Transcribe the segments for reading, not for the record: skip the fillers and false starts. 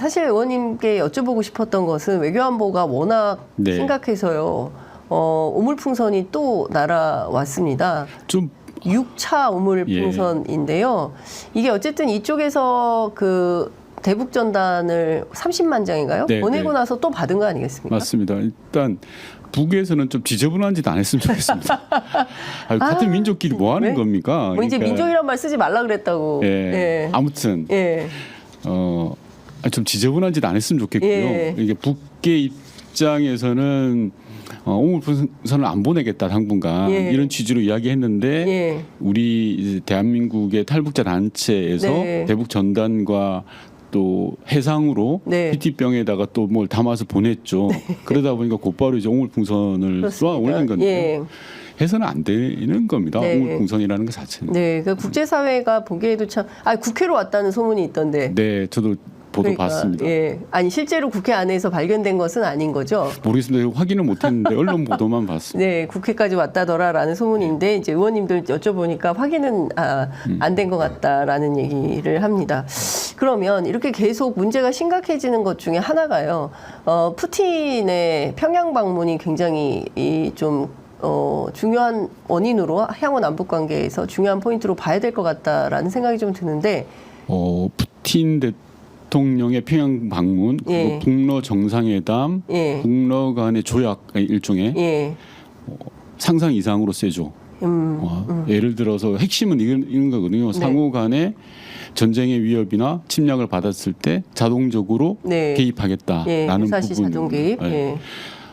사실 의원님께 여쭤보고 싶었던 것은 외교안보가 워낙 네. 심각해서요. 오물풍선이 또 날아왔습니다. 좀 6차 오물풍선인데요. 이게 어쨌든 이쪽에서 그 대북 전단을 30만 장인가요? 네, 보내고 네. 나서 또 받은 거 아니겠습니까? 맞습니다. 일단 북에서는 좀 지저분한 짓 안 했으면 좋겠습니다. 같은 민족끼리 뭐 하는 네? 겁니까? 뭐 이제 민족이란 말 쓰지 말라 그랬다고. 예. 예. 아무튼 예. 좀 지저분한 짓 안 했으면 좋겠고요. 예. 이게 북의 입장에서는 오물풍선을 안 보내겠다 당분간 예. 이런 취지로 이야기했는데 예. 우리 이제 대한민국의 탈북자 단체에서 네. 대북 전단과 또 해상으로 네. PT병에다가 또 뭘 담아서 보냈죠. 그러다 보니까 곧바로 이제 오물풍선을 그렇습니다. 쏘아 올린 건데요. 예. 해서는 안 되는 겁니다. 네. 오물풍선이라는 것 자체는. 네, 그 국제사회가 보기에도 참, 국회로 왔다는 소문이 있던데. 네, 저도 보도 그러니까, 봤습니다. 예, 아니 실제로 국회 안에서 발견된 것은 아닌 거죠. 모르겠습니다. 확인을 못했는데 언론 보도만 봤습니다. 네, 국회까지 왔다더라라는 소문인데 이제 의원님들 여쭤보니까 확인은 안 된 것 같다라는 얘기를 합니다. 그러면 이렇게 계속 문제가 심각해지는 것 중에 하나가요. 푸틴의 평양 방문이 굉장히 좀 중요한 원인으로 향후 남북 관계에서 중요한 포인트로 봐야 될 것 같다라는 생각이 좀 드는데. 푸틴 대통령의 평양 방문, 예. 북러 정상회담, 예. 북러 간의 조약 일종의 예. 상상 이상으로 세죠. 예를 들어서 핵심은 이런 거거든요. 네. 상호 간의 전쟁의 위협이나 침략을 받았을 때 자동적으로 네. 개입하겠다라는 예, 유사시 부분. 자동 개입. 네. 예.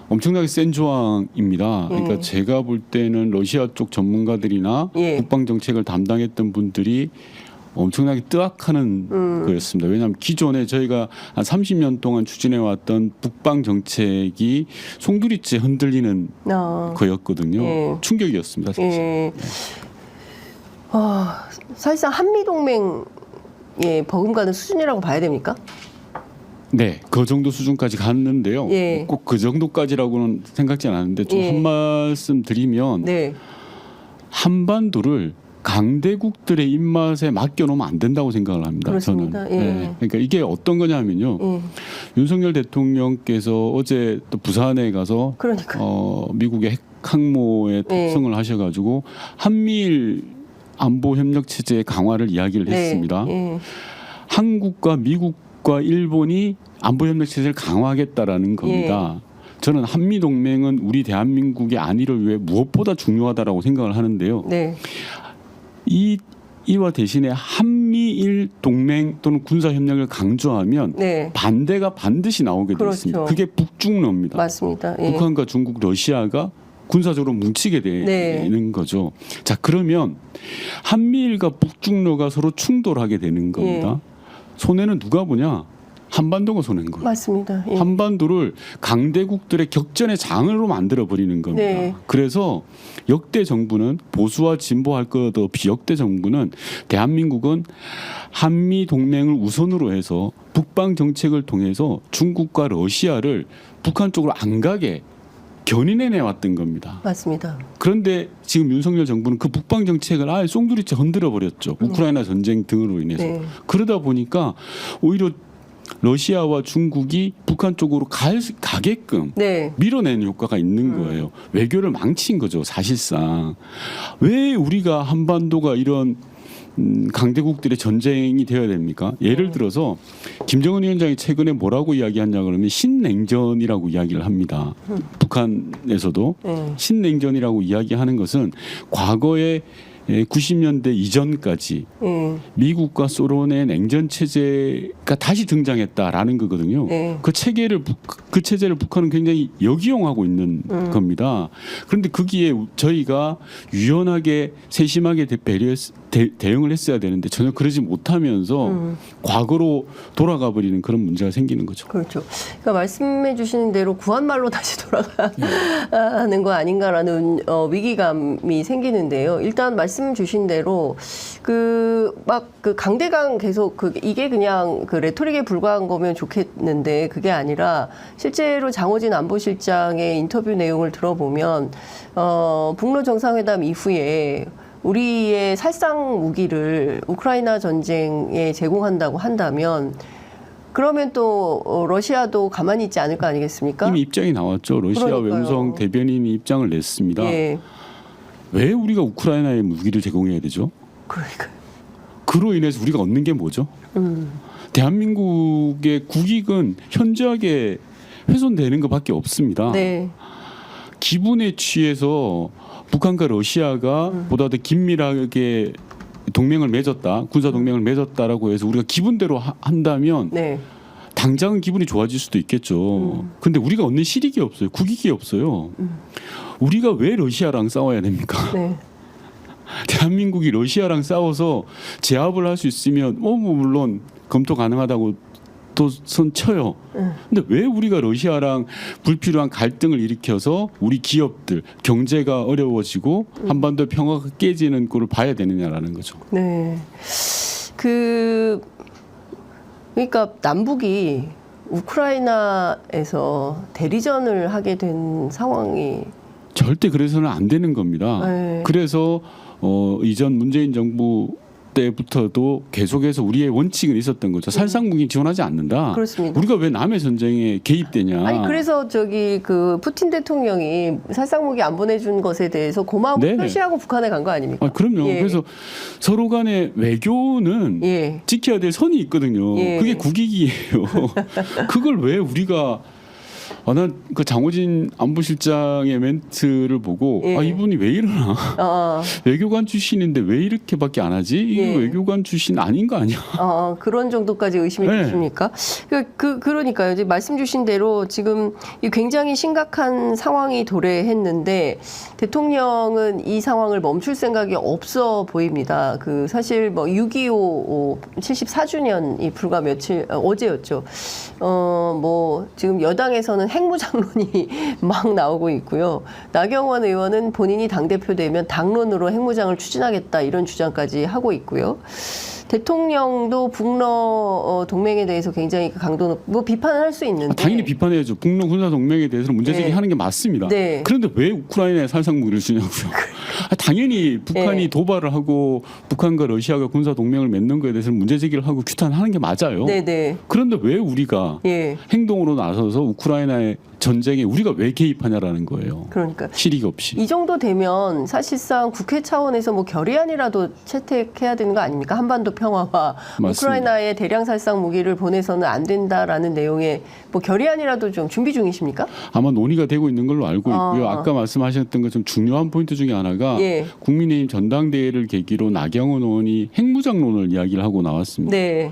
엄청나게 센 조항입니다. 그러니까 제가 볼 때는 러시아 쪽 전문가들이나 예. 국방 정책을 담당했던 분들이 엄청나게 뜨악하는 거였습니다. 왜냐하면 기존에 저희가 한 30년 동안 추진해왔던 북방 정책이 송두리째 흔들리는 거였거든요. 예. 충격이었습니다. 사실. 예. 사실상 한미 동맹에 버금가는 수준이라고 봐야 됩니까? 네, 그 정도 수준까지 갔는데요. 예. 꼭 그 정도까지라고는 생각지 않았는데 좀 예. 한 말씀 드리면 네. 한반도를 강대국들의 입맛에 맡겨놓으면 안 된다고 생각을 합니다. 그렇습니다. 저는. 예. 네. 그러니까 이게 어떤 거냐면요. 예. 윤석열 대통령께서 어제 또 부산에 가서 그러니까. 미국의 핵 항모에 예. 탑승을 하셔가지고 한미일 안보 협력 체제 강화를 이야기를 네. 했습니다. 예. 한국과 미국과 일본이 안보 협력 체제를 강화하겠다라는 겁니다. 저는 한미 동맹은 우리 대한민국의 안위를 위해 무엇보다 중요하다라고 생각을 하는데요. 네. 이와 대신에 한미일 동맹 또는 군사 협력을 강조하면 네. 반대가 반드시 나오게 되어 그렇죠. 있습니다. 그게 북중러입니다. 맞습니다. 예. 북한과 중국, 러시아가 군사적으로 뭉치게 되는 네. 거죠. 자, 그러면 한미일과 북중러가 서로 충돌하게 되는 겁니다. 손해는 누가 보냐? 한반도가 손해인 거예요. 맞습니다. 예. 한반도를 강대국들의 격전의 장으로 만들어 버리는 겁니다. 네. 그래서 역대 정부는 보수와 진보할 것 없이 역대 정부는 대한민국은 한미 동맹을 우선으로 해서 북방 정책을 통해서 중국과 러시아를 북한 쪽으로 안 가게 견인해 내왔던 겁니다. 맞습니다. 그런데 지금 윤석열 정부는 그 북방 정책을 아예 송두리째 흔들어 버렸죠. 우크라이나 전쟁 등으로 인해서. 네. 그러다 보니까 오히려 러시아와 중국이 북한 쪽으로 가게끔 네. 밀어내는 효과가 있는 거예요. 외교를 망친 거죠, 사실상. 왜 우리가 한반도가 이런 강대국들의 전쟁이 되어야 됩니까? 예를 들어서 김정은 위원장이 최근에 뭐라고 이야기하냐 그러면 신냉전이라고 이야기를 합니다. 북한에서도 신냉전이라고 이야기하는 것은 과거에 90년대 이전까지 미국과 소련의 냉전 체제가 다시 등장했다라는 거거든요. 네. 그 체제를 북한은 굉장히 역이용하고 있는 겁니다. 그런데 거기에 저희가 유연하게 세심하게 대응을 했어야 되는데 전혀 그러지 못하면서 과거로 돌아가 버리는 그런 문제가 생기는 거죠. 그렇죠. 그러니까 말씀해 주시는 대로 구한말로 다시 돌아가는 거 아닌가라는 위기감이 생기는데요. 일단 말씀 주신 대로 그 강대강 계속 이게 그냥 그 레토릭에 불과한 거면 좋겠는데 그게 아니라 실제로 장호진 안보실장의 인터뷰 내용을 들어보면 북러 정상회담 이후에 우리의 살상 무기를 우크라이나 전쟁에 제공한다고 한다면 그러면 또 러시아도 가만히 있지 않을 거 아니겠습니까? 이미 입장이 나왔죠. 러시아 그러니까요. 외무성 대변인이 입장을 냈습니다. 예. 왜 우리가 우크라이나에 무기를 제공해야 되죠? 그러니까요. 그로 인해서 우리가 얻는 게 뭐죠? 대한민국의 국익은 현저하게 훼손되는 것밖에 없습니다. 네. 기분에 취해서 북한과 러시아가 보다 더 긴밀하게 동맹을 맺었다, 군사 동맹을 맺었다라고 해서 우리가 기분대로 한다면 네. 당장은 기분이 좋아질 수도 있겠죠. 근데 우리가 얻는 실익이 없어요. 국익이 없어요. 우리가 왜 러시아랑 싸워야 됩니까? 네. 대한민국이 러시아랑 싸워서 제압을 할 수 있으면 뭐 물론 검토 가능하다고 또 손 쳐요. 근데 왜 우리가 러시아랑 불필요한 갈등을 일으켜서 우리 기업들 경제가 어려워지고 한반도 평화가 깨지는 꼴을 봐야 되느냐라는 거죠. 네. 그러니까 남북이 우크라이나에서 대리전을 하게 된 상황이 절대 그래서는 안 되는 겁니다. 네. 그래서 이전 문재인 정부 때부터도 계속해서 우리의 원칙은 있었던 거죠. 살상 무기 지원하지 않는다. 그렇습니다. 우리가 왜 남의 전쟁에 개입되냐. 아니 그래서 그 푸틴 대통령이 살상무기 안 보내준 것에 대해서 고마움을 네. 표시하고 북한에 간 거 아닙니까? 그럼요. 예. 그래서 서로 간의 외교는 예. 지켜야 될 선이 있거든요. 예. 그게 국익이에요. 그걸 왜 우리가 난 그 장호진 안보실장의 멘트를 보고 예. 이분이 왜 이러나. 외교관 출신인데 왜 이렇게밖에 안 하지? 이거 예. 외교관 출신 아닌 거 아니야? 그런 정도까지 의심이 네. 드십니까? 그러니까요. 이제 말씀 주신 대로 지금 이 굉장히 심각한 상황이 도래했는데 대통령은 이 상황을 멈출 생각이 없어 보입니다. 사실 뭐 6.25 74주년이 불과 며칠 어제였죠. 뭐 지금 여당에서는 핵무장론이 막 나오고 있고요. 나경원 의원은 본인이 당대표 되면 당론으로 핵무장을 추진하겠다 이런 주장까지 하고 있고요. 대통령도 북러 동맹에 대해서 굉장히 강도 높고 비판을 할 수 있는데 당연히 비판해야죠. 북러 군사 동맹에 대해서는 문제 제기하는 게 맞습니다. 네. 그런데 왜 우크라이나에 살상 무기를 주냐고요? 당연히 북한이 네. 도발을 하고 북한과 러시아가 군사 동맹을 맺는 거에 대해서는 문제 제기를 하고 규탄하는 게 맞아요. 네네. 그런데 왜 우리가 예. 행동으로 나서서 우크라이나의 전쟁에 우리가 왜 개입하냐라는 거예요. 그러니까 실익 없이. 이 정도 되면 사실상 국회 차원에서 뭐 결의안이라도 채택해야 되는 거 아닙니까? 한반도 평화와 맞습니다. 우크라이나에 대량 살상 무기를 보내서는 안 된다라는 내용의 뭐 결의안이라도 좀 준비 중이십니까? 아마 논의가 되고 있는 걸로 알고 있고요. 아까 말씀하셨던 것좀 중요한 포인트 중에 하나가 예. 국민의힘 전당대회를 계기로 나경원 의원이 핵무장론을 이야기를 하고 나왔습니다. 네.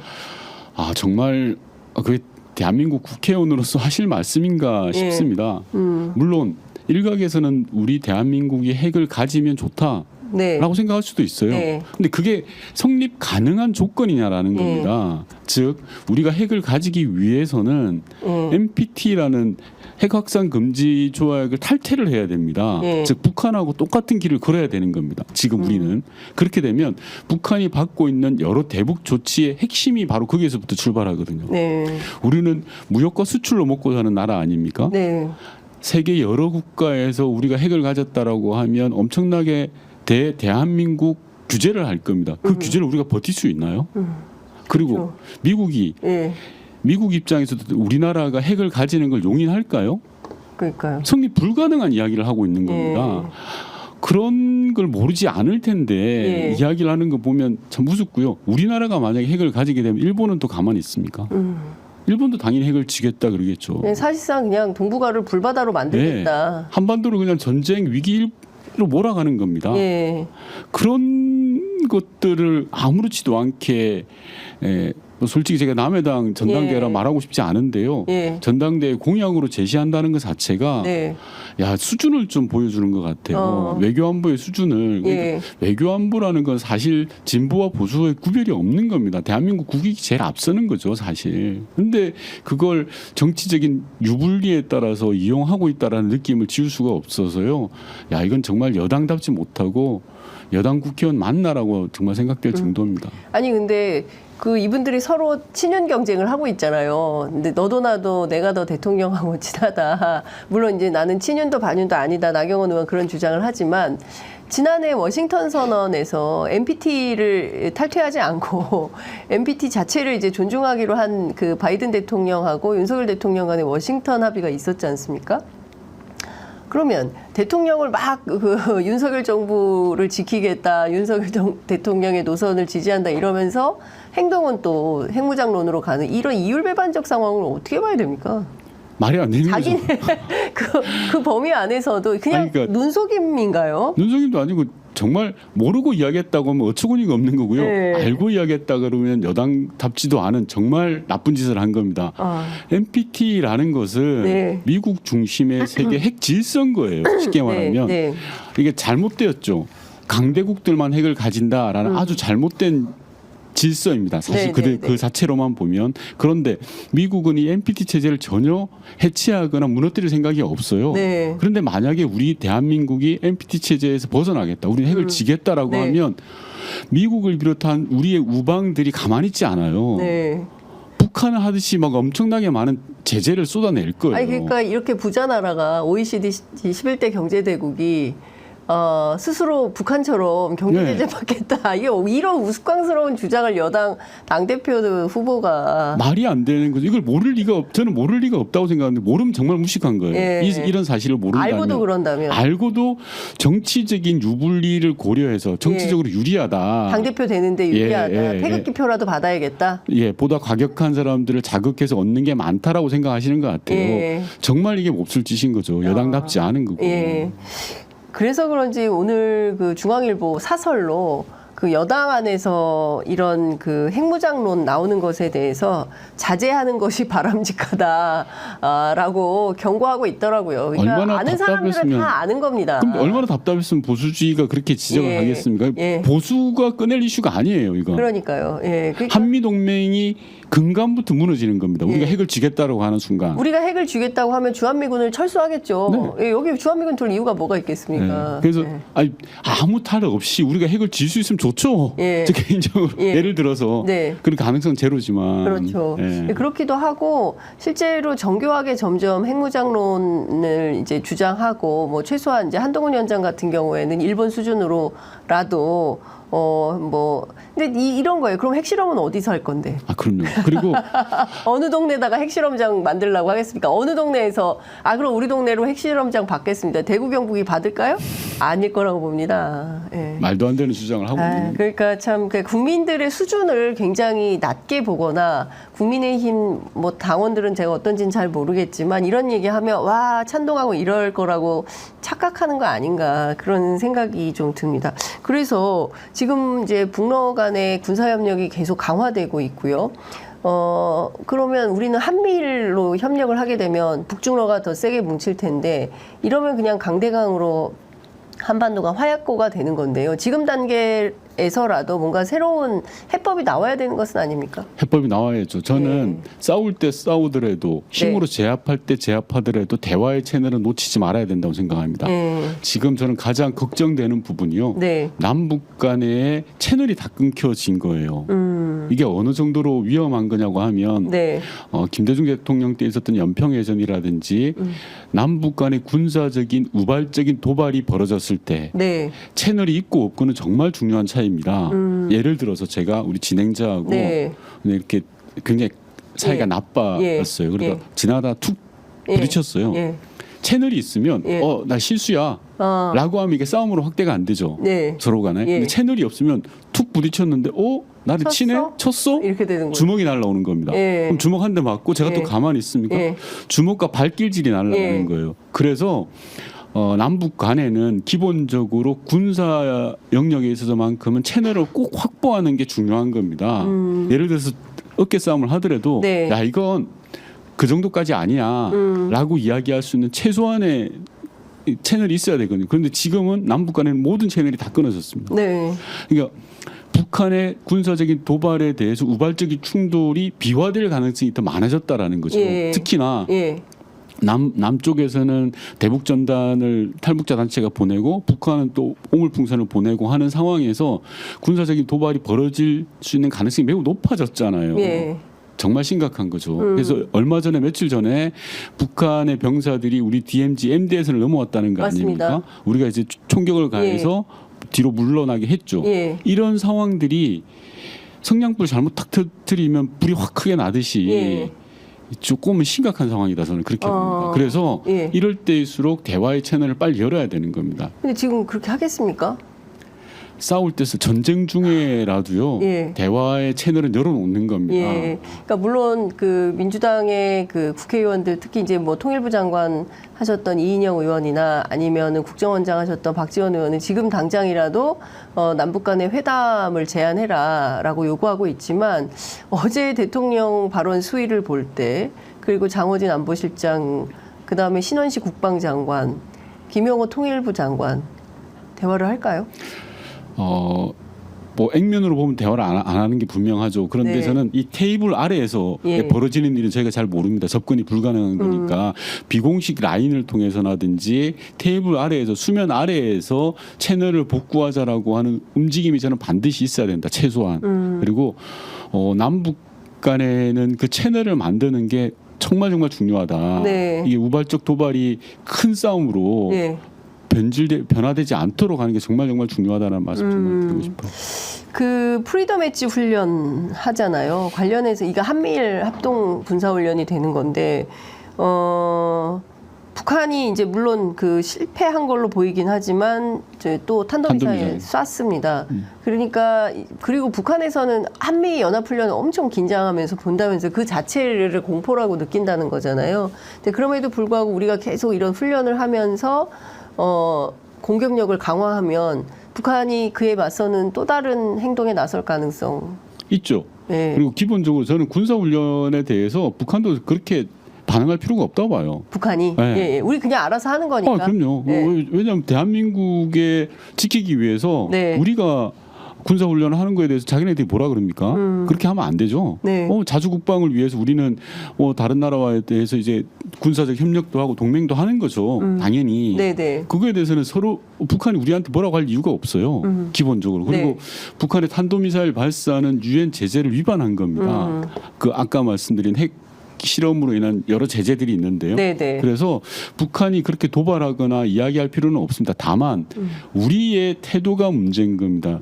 정말 그게 대한민국 국회의원으로서 하실 말씀인가 싶습니다. 물론 일각에서는 우리 대한민국이 핵을 가지면 좋다라고 네. 생각할 수도 있어요. 네. 근데 그게 성립 가능한 조건이냐라는 겁니다. 즉 우리가 핵을 가지기 위해서는 NPT라는 핵 확산 금지 조약을 탈퇴를 해야 됩니다. 예. 즉 북한하고 똑같은 길을 걸어야 되는 겁니다. 지금 우리는 그렇게 되면 북한이 받고 있는 여러 대북 조치의 핵심이 바로 거기에서부터 출발하거든요. 네. 우리는 무역과 수출로 먹고 사는 나라 아닙니까? 네. 세계 여러 국가에서 우리가 핵을 가졌다라고 하면 엄청나게 대한민국 규제를 할 겁니다. 그 규제를 우리가 버틸 수 있나요? 그리고 그렇죠. 미국이 예. 미국 입장에서도 우리나라가 핵을 가지는 걸 용인할까요? 그러니까요. 성립 불가능한 이야기를 하고 있는 겁니다. 그런 걸 모르지 않을 텐데 이야기를 하는 거 보면 참 우습고요. 우리나라가 만약에 핵을 가지게 되면 일본은 또 가만히 있습니까? 일본도 당연히 핵을 지겠다 그러겠죠. 네, 사실상 그냥 동북아를 불바다로 만들겠다. 한반도를 그냥 전쟁 위기로 몰아가는 겁니다. 예. 그런 것들을 아무렇지도 않게 솔직히 제가 남해당 전당대회라 말하고 싶지 않은데요. 전당대회 공약으로 제시한다는 것 자체가 수준을 좀 보여주는 것 같아요. 외교안보의 수준을. 그러니까 외교안보라는 건 사실 진보와 보수의 구별이 없는 겁니다. 대한민국 국익이 제일 앞서는 거죠, 사실. 그런데 그걸 정치적인 유불리에 따라서 이용하고 있다라는 느낌을 지울 수가 없어서요. 이건 정말 여당답지 못하고 여당 국회의원 만나라고 정말 생각될 정도입니다. 아니 근데 이분들이 서로 친윤 경쟁을 하고 있잖아요. 근데 너도 나도 내가 더 대통령하고 친하다. 물론 이제 나는 친윤도 반윤도 아니다. 나경원 의원 그런 주장을 하지만 지난해 워싱턴 선언에서 NPT를 탈퇴하지 않고 NPT 자체를 이제 존중하기로 한 그 바이든 대통령하고 윤석열 대통령 간의 워싱턴 합의가 있었지 않습니까? 그러면 대통령을 막 그 윤석열 정부를 지키겠다, 윤석열 대통령의 노선을 지지한다 이러면서 행동은 또 핵무장론으로 가는 이런 이율배반적 상황을 어떻게 봐야 됩니까? 말이 안 되는 거죠. 자기네 그 범위 안에서도 그냥 아니, 그러니까 눈속임인가요? 눈속임도 아니고 정말 모르고 이야기했다고 하면 어처구니가 없는 거고요. 네. 알고 이야기했다 그러면 여당답지도 않은 정말 나쁜 짓을 한 겁니다. NPT라는 것은 네. 미국 중심의 세계 핵 질서인 거예요. 쉽게 말하면 네. 이게 잘못되었죠. 강대국들만 핵을 가진다라는 아주 잘못된 질서입니다. 사실 그 자체로만 보면. 그런데 미국은 이 NPT 체제를 전혀 해체하거나 무너뜨릴 생각이 없어요. 네. 그런데 만약에 우리 대한민국이 NPT 체제에서 벗어나겠다, 우리는 핵을 지겠다라고 네. 하면 미국을 비롯한 우리의 우방들이 가만히 있지 않아요. 네. 북한은 하듯이 막 엄청나게 많은 제재를 쏟아낼 거예요. 아니 그러니까 이렇게 부자 나라가 OECD 11대 경제대국이 스스로 북한처럼 경제 제재 받겠다. 이게 이런 우스꽝스러운 주장을 여당 당대표 후보가 말이 안 되는 거죠. 이걸 모를 리가 저는 모를 리가 없다고 생각하는데 모르면 정말 무식한 거예요. 예. 이런 사실을 모른다면 알고도 그런다면 알고도 정치적인 유불리를 고려해서 정치적으로 유리하다. 당대표 되는데 유리하다. 예. 태극기표라도 받아야겠다. 예, 보다 과격한 사람들을 자극해서 얻는 게 많다라고 생각하시는 것 같아요. 예. 정말 이게 몹쓸 짓인 거죠. 여당답지 않은 거고. 예. 그래서 그런지 오늘 그 중앙일보 사설로 그 여당 안에서 이런 그 핵무장론 나오는 것에 대해서 자제하는 것이 바람직하다라고 경고하고 있더라고요. 그러니까 얼마나 아는 사람들은 답답했으면, 다 아는 겁니다. 그럼 얼마나 답답했으면 보수주의가 그렇게 지적을 예. 하겠습니까? 예. 보수가 꺼낼 이슈가 아니에요, 이거. 그러니까요. 예. 그러니까 한미 동맹이 근간부터 무너지는 겁니다. 우리가 예. 핵을 지겠다라고 하는 순간. 우리가 핵을 주겠다고 하면 주한미군을 철수하겠죠. 예, 여기 주한미군 둘 이유가 뭐가 있겠습니까? 네. 그래서 예. 아니, 아무 탈 없이 우리가 핵을 질 수 있으면 좋죠. 예. 저 개인적으로 예. 예를 들어서 네. 그런 가능성 제로지만. 그렇죠. 예. 그렇기도 하고 실제로 정교하게 점점 핵무장론을 이제 주장하고 뭐 최소한 이제 한동훈 위원장 같은 경우에는 일본 수준으로라도 근데 이런 거예요. 그럼 핵실험은 어디서 할 건데? 아 그럼요. 그리고 어느 동네다가 핵실험장 만들려고 하겠습니까? 어느 동네에서 그럼 우리 동네로 핵실험장 받겠습니다. 대구 경북이 받을까요? 아닐 거라고 봅니다. 예. 말도 안 되는 주장을 하고 있는 거예요. 그러니까 참 국민들의 수준을 굉장히 낮게 보거나 국민의힘 뭐 당원들은 제가 어떤지는 잘 모르겠지만 이런 얘기하면 와 찬동하고 이럴 거라고 착각하는 거 아닌가 그런 생각이 좀 듭니다. 그래서 지금 이제 북러 간의 군사협력이 계속 강화되고 있고요. 그러면 우리는 한미일로 협력을 하게 되면 북중러가 더 세게 뭉칠 텐데 이러면 그냥 강대강으로 한반도가 화약고가 되는 건데요. 지금 단계에서라도 뭔가 새로운 해법이 나와야 되는 것은 아닙니까? 해법이 나와야죠. 저는 싸울 때 싸우더라도 힘으로 제압할 때 제압하더라도 대화의 채널은 놓치지 말아야 된다고 생각합니다. 지금 저는 가장 걱정되는 부분이요. 네. 남북 간의 채널이 다 끊겨진 거예요. 이게 어느 정도로 위험한 거냐고 하면 네. 김대중 대통령 때 있었던 연평해전이라든지 남북 간의 군사적인 우발적인 도발이 벌어졌을 때 네. 채널이 있고 없고는 정말 중요한 차이입니다. 예를 들어서 제가 우리 진행자하고 네. 이렇게 굉장히 사이가 예. 나빴어요. 그러니까 예. 지나다 툭 예. 부딪혔어요. 예. 채널이 있으면 예. 나 실수야 라고 하면 이게 싸움으로 확대가 안 되죠. 네. 서로 간에. 예. 근데 채널이 없으면 툭 부딪혔는데 나를 쳤어? 치네? 쳤어? 이렇게 되는 거예요. 주먹이 날라오는 겁니다. 예. 그럼 주먹 한 대 맞고 제가 예. 또 가만히 있습니까? 예. 주먹과 발길질이 날라가는 예. 거예요. 그래서 남북 간에는 기본적으로 군사 영역에 있어서만큼은 채널을 꼭 확보하는 게 중요한 겁니다. 예를 들어서 어깨 싸움을 하더라도 네. 야 이건 그 정도까지 아니야라고 이야기할 수 있는 최소한의 채널이 있어야 되거든요. 그런데 지금은 남북 간에는 모든 채널이 다 끊어졌습니다. 네. 그러니까 북한의 군사적인 도발에 대해서 우발적인 충돌이 비화될 가능성이 더 많아졌다라는 거죠. 예. 특히나 예. 남쪽에서는 대북 전단을 탈북자 단체가 보내고 북한은 또 오물풍선을 보내고 하는 상황에서 군사적인 도발이 벌어질 수 있는 가능성이 매우 높아졌잖아요. 예. 정말 심각한 거죠. 그래서 얼마 전에 며칠 전에 북한의 병사들이 우리 DMZ, MDS를 넘어왔다는 거 맞습니다. 아닙니까? 우리가 이제 총격을 가해서 뒤로 물러나게 했죠. 예. 이런 상황들이 성냥불 잘못 탁 터뜨리면 불이 확 크게 나듯이 예. 조금은 심각한 상황이다 저는 그렇게 봅니다. 그래서 예. 이럴 때일수록 대화의 채널을 빨리 열어야 되는 겁니다. 근데 지금 그렇게 하겠습니까? 싸울 때서 전쟁 중에라도요. 예. 대화의 채널은 열어놓는 겁니다. 예. 그러니까 물론 그 민주당의 그 국회의원들 특히 이제 뭐 통일부 장관 하셨던 이인영 의원이나 아니면은 국정원장 하셨던 박지원 의원은 지금 당장이라도 남북 간의 회담을 제안해라라고 요구하고 있지만 어제 대통령 발언 수위를 볼 때 그리고 장호진 안보실장 그다음에 신원식 국방장관 김영호 통일부 장관 대화를 할까요? 뭐 액면으로 보면 대화를 안 하는 게 분명하죠. 그런데 네. 저는 이 테이블 아래에서 예. 벌어지는 일은 저희가 잘 모릅니다. 접근이 불가능한 거니까 비공식 라인을 통해서라든지 테이블 아래에서 수면 아래에서 채널을 복구하자라고 하는 움직임이 저는 반드시 있어야 된다. 최소한. 그리고 남북 간에는 그 채널을 만드는 게 정말 중요하다. 네. 이게 우발적 도발이 큰 싸움으로 예. 변화되지 않도록 하는 게 정말 중요하다는 말씀 좀 드리고 싶어요. 그 프리덤 엣지 훈련 하잖아요. 관련해서 이게 한미일 합동 군사 훈련이 되는 건데 북한이 이제 물론 그 실패한 걸로 보이긴 하지만 이제 또 탄도미사일 쐈습니다. 그러니까 그리고 북한에서는 한미 연합 훈련을 엄청 긴장하면서 본다면서 그 자체를 공포라고 느낀다는 거잖아요. 근데 그럼에도 불구하고 우리가 계속 이런 훈련을 하면서 공격력을 강화하면 북한이 그에 맞서는 또 다른 행동에 나설 가능성 있죠. 네. 그리고 기본적으로 저는 군사훈련에 대해서 북한도 그렇게 반응할 필요가 없다고 봐요. 북한이 네. 예, 예. 우리 그냥 알아서 하는 거니까. 그럼요. 네. 왜냐하면 대한민국에 지키기 위해서 네. 우리가 군사훈련을 하는 거에 대해서 자기네들이 뭐라 그럽니까? 그렇게 하면 안 되죠. 네. 자주국방을 위해서 우리는 다른 나라와 대해서 이제 군사적 협력도 하고 동맹도 하는 거죠. 당연히. 네네. 그거에 대해서는 서로 북한이 우리한테 뭐라고 할 이유가 없어요. 기본적으로. 그리고 네. 북한의 탄도미사일 발사는 유엔 제재를 위반한 겁니다. 그 아까 말씀드린 핵 실험으로 인한 여러 제재들이 있는데요. 네네. 그래서 북한이 그렇게 도발하거나 이야기할 필요는 없습니다. 다만 우리의 태도가 문제인 겁니다.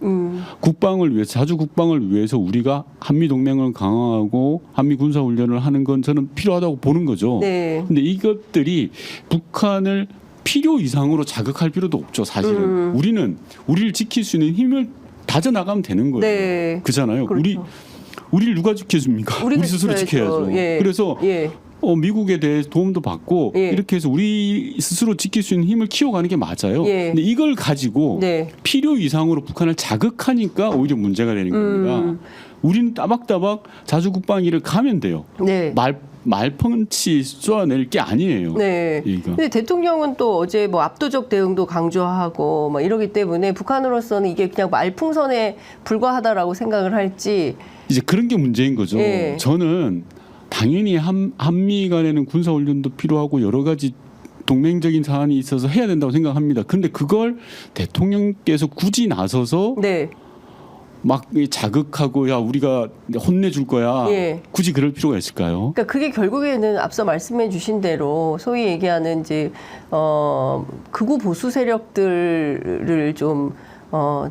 국방을 위해서 자주 국방을 위해서 우리가 한미 동맹을 강화하고 한미 군사 훈련을 하는 건 저는 필요하다고 보는 거죠. 네. 근데 이것들이 북한을 필요 이상으로 자극할 필요도 없죠. 사실은 우리를 지킬 수 있는 힘을 다져 나가면 되는 거예요. 네. 그잖아요. 그렇죠. 우리를 누가 지켜줍니까? 우리 스스로 지켜야죠. 예. 그래서 예. 미국에 대해 도움도 받고 예. 이렇게 해서 우리 스스로 지킬 수 있는 힘을 키워가는 게 맞아요. 예. 근데 이걸 가지고 네. 필요 이상으로 북한을 자극하니까 오히려 문제가 되는 겁니다. 우리는 따박따박 자주국방위를 가면 돼요. 네. 말펀치 쏘아낼 게 아니에요. 네. 이거. 근데 대통령은 또 어제 뭐 압도적 대응도 강조하고 막 이러기 때문에 북한으로서는 이게 그냥 말풍선에 불과하다라고 생각을 할지. 이제 그런 게 문제인 거죠. 예. 저는 당연히 한미 간에는 군사훈련도 필요하고 여러 가지 동맹적인 사안이 있어서 해야 된다고 생각합니다. 근데 그걸 대통령께서 굳이 나서서 네. 막 자극하고 야 우리가 혼내줄 거야. 예. 굳이 그럴 필요가 있을까요? 그러니까 그게 결국에는 앞서 말씀해 주신 대로 소위 얘기하는 이제 극우 보수 세력들을 좀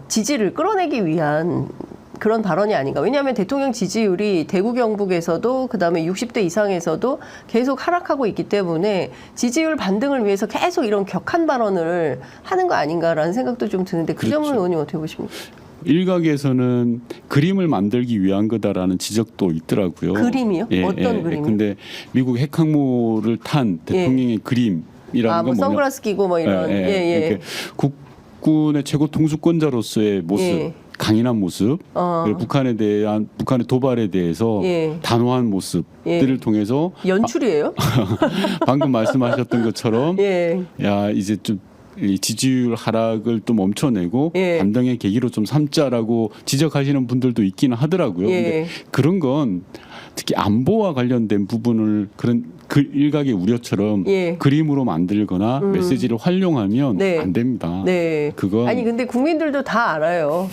지지를 끌어내기 위한 그런 발언이 아닌가. 왜냐하면 대통령 지지율이 대구 경북에서도 그다음에 60대 이상에서도 계속 하락하고 있기 때문에 지지율 반등을 위해서 계속 이런 격한 발언을 하는 거 아닌가라는 생각도 좀 드는데 그 그렇죠. 점은 의원님 어떻게 보십니까? 일각에서는 그림을 만들기 위한 거다라는 지적도 있더라고요. 그림이요? 어떤 그림이요? 근데 미국 핵항모를 탄 대통령의 그림이라는 뭐 건 선글라스 끼고 뭐 이런. 이렇게 국군의 최고 통수권자로서의 모습. 예. 강인한 모습, 그리고 북한의 도발에 대해서 예. 단호한 모습들을 통해서 연출이에요? 방금 말씀하셨던 것처럼 예. 야 이제 좀 이 지지율 하락을 또 멈춰내고 예. 반등의 계기로 좀 삼자라고 지적하시는 분들도 있기는 하더라고요. 예. 근데 그런 건 특히 안보와 관련된 부분을 그 그 일각의 우려처럼 예. 그림으로 만들거나 메시지를 활용하면 네. 안 됩니다. 네. 그건 아니 근데 국민들도 다 알아요.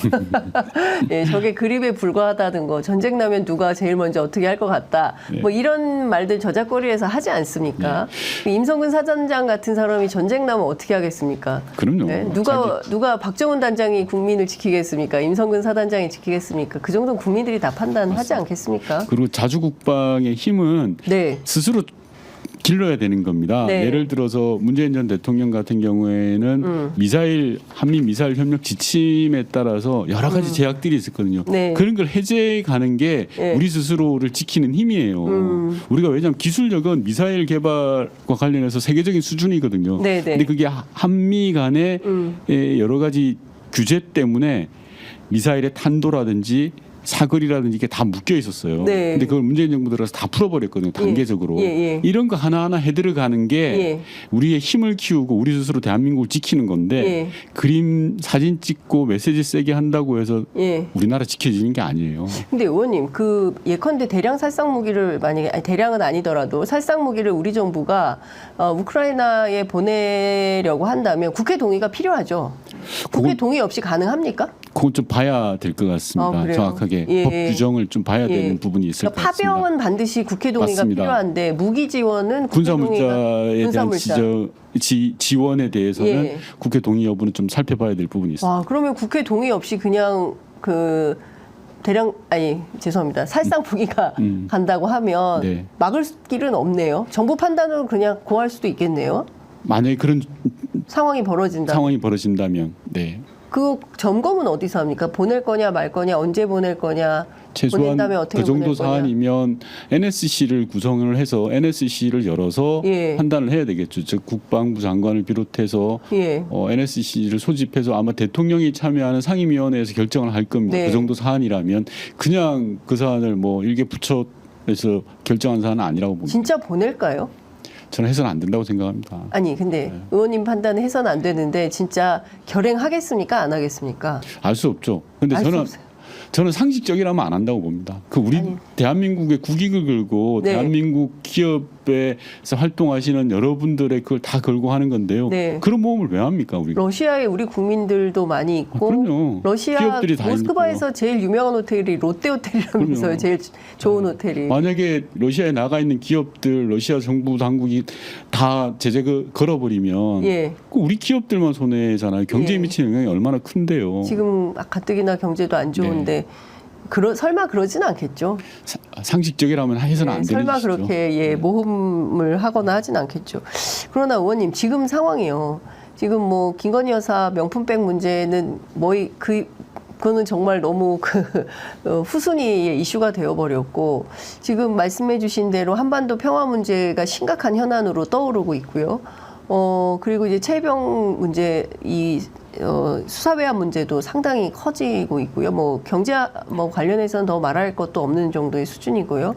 예, 저게 그림에 불과하다는 거, 전쟁 나면 누가 제일 먼저 어떻게 할 것 같다. 네. 뭐 이런 말들 저작거리에서 하지 않습니까? 임성근 사단장 같은 사람이 전쟁 나면 어떻게 하겠습니까? 그럼요. 네? 누가 박정훈 단장이 국민을 지키겠습니까? 임성근 사단장이 지키겠습니까? 그 정도는 국민들이 다 판단하지 않겠습니까? 그리고 자주국방의 힘은 네. 스스로 길러야 되는 겁니다. 네. 예를 들어서 문재인 전 대통령 같은 경우에는 한미 미사일 협력 지침에 따라서 여러 가지 제약들이 있었거든요. 네. 그런 걸 해제해 가는 게 네. 우리 스스로를 지키는 힘이에요. 우리가 왜냐하면 기술력은 미사일 개발과 관련해서 세계적인 수준이거든요. 네, 네. 근데 그게 한미 간의 여러 가지 규제 때문에 미사일의 탄도라든지 사거리라든지 이게 다 묶여 있었어요. 네. 근데 그걸 문재인 정부 들어서 다 풀어버렸거든요. 단계적으로. 예, 예. 이런 거 하나하나 해들어가는 게 예. 우리의 힘을 키우고 우리 스스로 대한민국을 지키는 건데 예. 그림 사진 찍고 메시지 세게 한다고 해서 예. 우리나라 지켜지는 게 아니에요. 근데 의원님, 그 예컨대 대량 살상 무기를 만약에 아니, 대량은 아니더라도 살상 무기를 우리 정부가 우크라이나에 보내려고 한다면 국회 동의가 필요하죠. 국회 그건- 동의 없이 가능합니까? 그건 좀 봐야 될 것 같습니다. 그래요? 정확하게 예, 법 예. 규정을 좀 봐야 예. 되는 부분이 있을 것 그러니까 같습니다. 파병은 반드시 국회 동의가 맞습니다. 필요한데 무기 지원은 국회 군사물자에 대한 군사물자. 지원에 대해서는 예. 국회 동의 여부는 좀 살펴봐야 될 부분이 있습니다. 와, 그러면 국회 동의 없이 그냥 그 죄송합니다. 살상 무기가 간다고 하면 네. 막을 길은 없네요. 정부 판단으로 그냥 고할 수도 있겠네요. 만약에 그런 상황이 벌어진다. 상황이 벌어진다면, 네. 그 점검은 어디서 합니까? 보낼 거냐 말 거냐, 언제 보낼 거냐, 최소한 보낸다면 어떻게 그 정도 보낼 거냐. 사안이면 NSC를 구성을 해서 NSC를 열어서 예. 판단을 해야 되겠죠. 즉 국방부 장관을 비롯해서 예. NSC를 소집해서 아마 대통령이 참여하는 상임위원회에서 결정을 할 겁니다. 네. 그 정도 사안이라면 그냥 그 사안을 뭐 일개 부처에서 결정한 사안은 아니라고 봅니다. 진짜 보낼까요? 저는 해서는 안 된다고 생각합니다. 아니 근데 의원님 판단은 해서는 안 되는데 진짜 결행하겠습니까? 안 하겠습니까? 알 수 없죠. 근데 알 수 저는 없어요. 저는 상식적이라면 안 한다고 봅니다. 그 우리 아니. 대한민국의 국익을 걸고 네. 대한민국 기업에서 활동하시는 여러분들의 그걸 다 걸고 하는 건데요. 네. 그런 모험을 왜 합니까, 우리가? 러시아에 우리 국민들도 많이 있고 그럼요. 러시아 기업들이 다 모스크바에서 제일 유명한 호텔이 롯데 호텔이라면서요. 그럼요. 제일 좋은 호텔이. 만약에 러시아에 나가 있는 기업들, 러시아 정부 당국이 다 제재 걸어버리면 예. 그 우리 기업들만 손해잖아요. 경제에 예. 미치는 영향이 얼마나 큰데요. 지금 가뜩이나 경제도 안 좋은데 설마 그러진 않겠죠. 상식적이라면 해서는 안 되는 설마 짓이죠. 그렇게 모험을 하거나 하진 않겠죠. 그러나 의원님 지금 상황이요. 지금 뭐 김건희 여사 명품백 문제는 그거는 정말 너무 후순위의 이슈가 되어버렸고 지금 말씀해주신 대로 한반도 평화 문제가 심각한 현안으로 떠오르고 있고요. 그리고 이제 최병 문제 수사외환 문제도 상당히 커지고 있고요. 뭐 경제 관련해서는 더 말할 것도 없는 정도의 수준이고요.